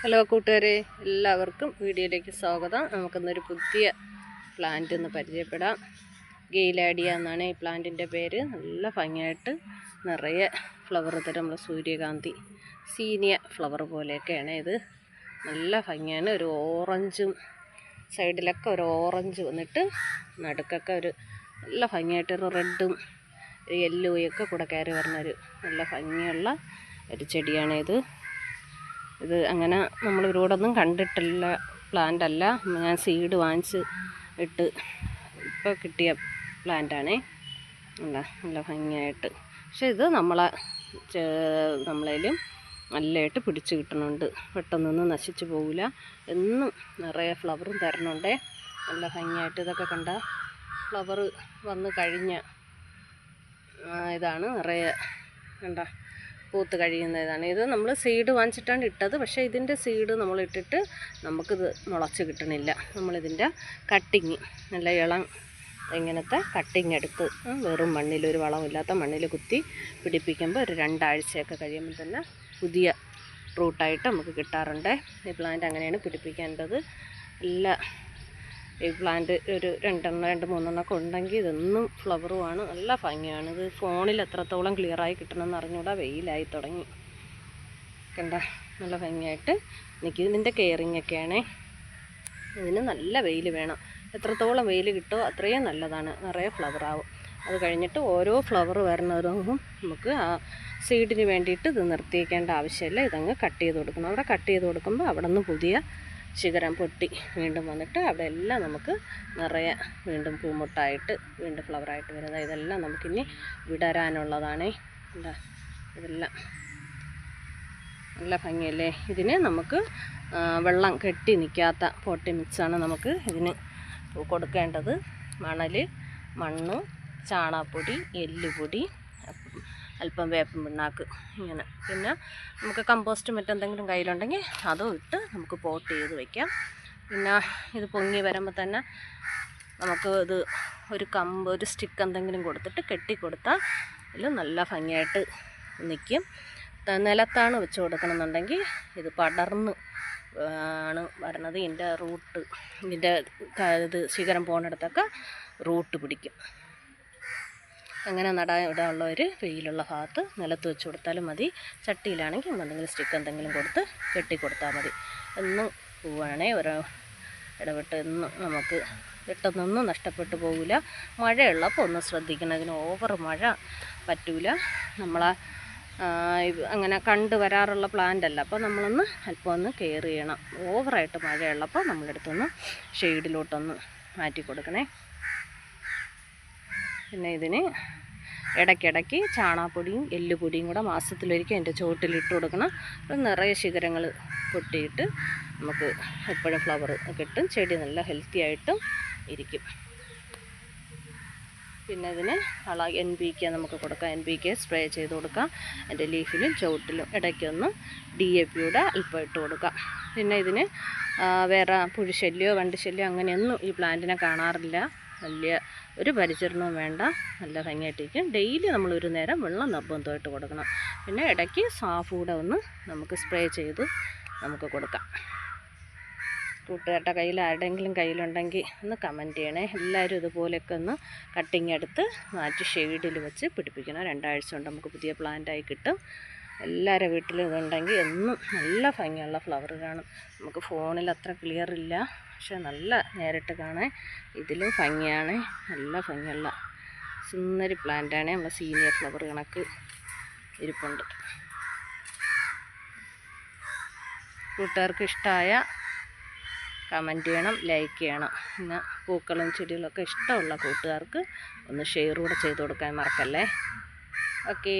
Hello കൂട്ടുകാരെ, എല്ലാവർക്കും വീഡിയോയിലേക്ക് സ്വാഗതം. നമുക്കിന്നൊരു പുതിയ പ്ലാന്റ് ഒന്ന് പരിചയപ്പെടാം. ഗെയിലാഡിയ എന്നാണ് ഈ പ്ലാന്റിൻ്റെ പേര്. നല്ല ഭംഗിയായിട്ട് നിറയെ ഫ്ലവർ തരം നമ്മൾ സൂര്യകാന്തി സീനിയ ഫ്ലവർ പോലെയൊക്കെയാണ് ഇത്. നല്ല ഭംഗിയാണ്. ഒരു ഓറഞ്ചും സൈഡിലൊക്കെ ഒരു ഓറഞ്ച് വന്നിട്ട് നടുക്കൊക്കെ ഒരു നല്ല ഭംഗിയായിട്ടൊരു റെഡും ഒരു യെല്ലോയൊക്കെ കൂടെ കയറി വരുന്നൊരു നല്ല ഭംഗിയുള്ള ഒരു ചെടിയാണിത്. ഇത് അങ്ങനെ നമ്മൾ ഇവരോടൊന്നും കണ്ടിട്ടില്ല പ്ലാന്റ് അല്ല. ഞാൻ സീഡ് വാങ്ങിച്ച് ഇട്ട് ഇപ്പോൾ കിട്ടിയ പ്ലാന്റാണേ. നല്ല ഭംഗിയായിട്ട്. പക്ഷെ ഇത് നമ്മളേലും നല്ലതായിട്ട് പിടിച്ച് കിട്ടുന്നുണ്ട്. പെട്ടെന്നൊന്നും നശിച്ചു പോകില്ല. എന്നും നിറയെ ഫ്ലവറും തരണുണ്ടേ. നല്ല ഭംഗിയായിട്ട് ഇതൊക്കെ കണ്ട ഫ്ലവർ വന്ന് കഴിഞ്ഞ ഇതാണ്. നിറയെ കണ്ട പൂത്ത് കഴിയുന്ന ഇതാണ്. ഇത് നമ്മൾ സീഡ് വാങ്ങിച്ചിട്ടാണ് ഇട്ടത്. പക്ഷേ ഇതിൻ്റെ സീഡ് നമ്മൾ ഇട്ടിട്ട് നമുക്കിത് മുളച്ച് കിട്ടണില്ല. നമ്മളിതിൻ്റെ കട്ടിങ് നല്ല ഇളം ഇങ്ങനത്തെ കട്ടിങ് എടുത്ത് വെറും മണ്ണിൽ, ഒരു വളമില്ലാത്ത മണ്ണിൽ കുത്തി പിടിപ്പിക്കുമ്പോൾ ഒരു 2 ആഴ്ചയൊക്കെ കഴിയുമ്പോൾ തന്നെ പുതിയ റൂട്ടായിട്ട് നമുക്ക് കിട്ടാറുണ്ട്. ഈ പ്ലാന്റ് അങ്ങനെയാണ് പിടിപ്പിക്കേണ്ടത്. ഈ പ്ലാന്റ് ഒരു 2-3 ഒക്കെ ഉണ്ടെങ്കിൽ ഇതൊന്നും ഫ്ലവറുമാണ്. നല്ല ഭംഗിയാണ്. ഇത് ഫോണിൽ എത്രത്തോളം ക്ലിയറായി കിട്ടണമെന്ന് അറിഞ്ഞുകൂടാ. വെയിലായി തുടങ്ങി കണ്ട നല്ല ഭംഗിയായിട്ട് എനിക്ക് ഇതിൻ്റെ കെയറിങ്ങൊക്കെയാണേ. ഇതിന് നല്ല വെയിൽ വേണം. എത്രത്തോളം വെയിൽ കിട്ടുമോ അത്രയും നല്ലതാണ്. നിറയെ ഫ്ലവറാവും. അത് കഴിഞ്ഞിട്ട് ഓരോ ഫ്ലവർ വരുന്നതും നമുക്ക് ആ സീഡിന് വേണ്ടിയിട്ട് ഇത് നിർത്തിയേക്കേണ്ട ആവശ്യമില്ല. ഇതങ്ങ് കട്ട് ചെയ്ത് കൊടുക്കണം. അവിടെ കട്ട് ചെയ്ത് കൊടുക്കുമ്പോൾ അവിടെ നിന്ന് പുതിയ ശിഖരം പൊട്ടി വീണ്ടും വന്നിട്ട് അവിടെ എല്ലാം നമുക്ക് നിറയെ വീണ്ടും പൂമുട്ടായിട്ട് വീണ്ടും ഫ്ലവറായിട്ട് വരുന്നത്. ഇതെല്ലാം നമുക്കിനി വിടരാനുള്ളതാണേ. എന്താ ഇതെല്ലാം നല്ല ഭംഗിയല്ലേ. ഇതിന് നമുക്ക് വെള്ളം കെട്ടി നിൽക്കാത്ത പോട്ടി മിക്സാണ് നമുക്ക് ഇതിന് കൊടുക്കേണ്ടത്. മണ്ണ്, ചാണകപ്പൊടി, എല്ലുപൊടി, അല്പം വേപ്പൻ പിണ്ണാക്ക് ഇങ്ങനെ. പിന്നെ നമുക്ക് കമ്പോസ്റ്റ് മറ്റെന്തെങ്കിലും കയ്യിലുണ്ടെങ്കിൽ അതും ഇട്ട് നമുക്ക് പോട്ട് ചെയ്ത് വയ്ക്കാം. പിന്നെ ഇത് പൊങ്ങി വരുമ്പോൾ തന്നെ നമുക്ക് ഇത് ഒരു സ്റ്റിക്ക് എന്തെങ്കിലും കൊടുത്തിട്ട് കെട്ടിക്കൊടുത്താൽ ഇതിൽ നല്ല ഭംഗിയായിട്ട് നിൽക്കും. നിലത്താണ് വെച്ച് കൊടുക്കണമെന്നുണ്ടെങ്കിൽ ഇത് പടർന്ന് ആണ് വരണത്. ഇതിൻ്റെ റൂട്ട് ഇത് ശിഖരം പോകുന്നിടത്തൊക്കെ റൂട്ട് പിടിക്കും. അങ്ങനെ ഇടാനുള്ളവർ വെയിലുള്ള ഭാഗത്ത് നിലത്ത് വെച്ച് കൊടുത്താലും മതി. ചട്ടിയിലാണെങ്കിൽ എന്തെങ്കിലും സ്റ്റിക്ക് എന്തെങ്കിലും കൊടുത്ത് കെട്ടിക്കൊടുത്താൽ മതി. എന്നും പൂവാണേ. ഓരോ ഇടവിട്ട് എന്നും നമുക്ക് പെട്ടെന്നൊന്നും നഷ്ടപ്പെട്ടു പോകില്ല. മഴയുള്ളപ്പോൾ ഒന്ന് ശ്രദ്ധിക്കണം. ഇതിന് ഓവർ മഴ പറ്റൂല. അങ്ങനെ കണ്ടു വരാറുള്ള പ്ലാന്റ് അല്ല. അപ്പോൾ നമ്മളൊന്ന് അല്പം ഒന്ന് കെയർ ചെയ്യണം. ഓവറായിട്ട് മഴയുള്ളപ്പോൾ നമ്മളെടുത്തൊന്ന് ഷെയ്ഡിലോട്ടൊന്ന് മാറ്റി കൊടുക്കണേ. പിന്നെ ഇതിന് ഇടയ്ക്കിടയ്ക്ക് ചാണകപ്പൊടിയും എല്ലുപൊടിയും കൂടെ മാസത്തിലൊരിക്കൽ അതിൻ്റെ ചുവട്ടിലിട്ട് കൊടുക്കണം. അപ്പം നിറയെ ശിഖരങ്ങൾ പൊട്ടിയിട്ട് നമുക്ക് എപ്പോഴും ഫ്ലവർ കിട്ടും. ചെടി നല്ല ഹെൽത്തി ആയിട്ടും ഇരിക്കും. പിന്നെ ഇതിന് NPK നമുക്ക് കൊടുക്കാം. NPK സ്പ്രേ ചെയ്ത് കൊടുക്കാം. അതിൻ്റെ ലീഫിലും ചുവട്ടിലും ഇടയ്ക്കൊന്ന് DAP അല്പം ഇട്ട് കൊടുക്കാം. പിന്നെ ഇതിന് വേറെ പുഴുശല്യമോ വണ്ടുശല്യമോ അങ്ങനെയൊന്നും ഈ പ്ലാന്റിനെ കാണാറില്ല. വലിയ ഒരു പരിചരണവും വേണ്ട. നല്ല ഭംഗിയായിട്ടിരിക്കും. ഡെയിലി നമ്മളൊരു നേരം വെള്ളം നിർബന്ധമായിട്ട് കൊടുക്കണം. പിന്നെ ഇടയ്ക്ക് സാഫ് കൂടെ ഒന്ന് നമുക്ക് സ്പ്രേ ചെയ്ത് നമുക്ക് കൊടുക്കാം. കൂട്ടുകാരുടെ കയ്യിൽ ആരുടെയെങ്കിലും കയ്യിലുണ്ടെങ്കിൽ ഒന്ന് കമൻറ്റ് ചെയ്യണേ. എല്ലാവരും ഇതുപോലെയൊക്കെ ഒന്ന് കട്ടിങ് എടുത്ത് മാറ്റി ഷെയ്ഡിൽ വെച്ച് പിടിപ്പിക്കണം. 2 ആഴ്ച കൊണ്ട് നമുക്ക് പുതിയ പ്ലാന്റായി കിട്ടും. എല്ലാവരുടെ വീട്ടിലും ഇതുണ്ടെങ്കിൽ എന്നും നല്ല ഭംഗിയുള്ള ഫ്ലവർ കാണും. നമുക്ക് ഫോണിൽ അത്ര ക്ലിയർ ഇല്ല, പക്ഷെ നല്ല നേരിട്ട് കാണാൻ ഇതിലും ഭംഗിയാണ്. നല്ല ഭംഗിയുള്ള സുന്ദരി പ്ലാന്റാണ്. നമ്മൾ സീനിയർ ഫ്ലവർ കണക്ക് ഇരിപ്പുണ്ട്. കൂട്ടുകാർക്ക് ഇഷ്ടമായ കമൻറ്റ് ചെയ്യണം, ലൈക്ക് ചെയ്യണം. പിന്നെ പൂക്കളും ചെടികളൊക്കെ ഇഷ്ടമുള്ള കൂട്ടുകാർക്ക് ഒന്ന് ഷെയർ കൂടെ ചെയ്ത് കൊടുക്കാൻ മറക്കല്ലേ. ഓക്കേ.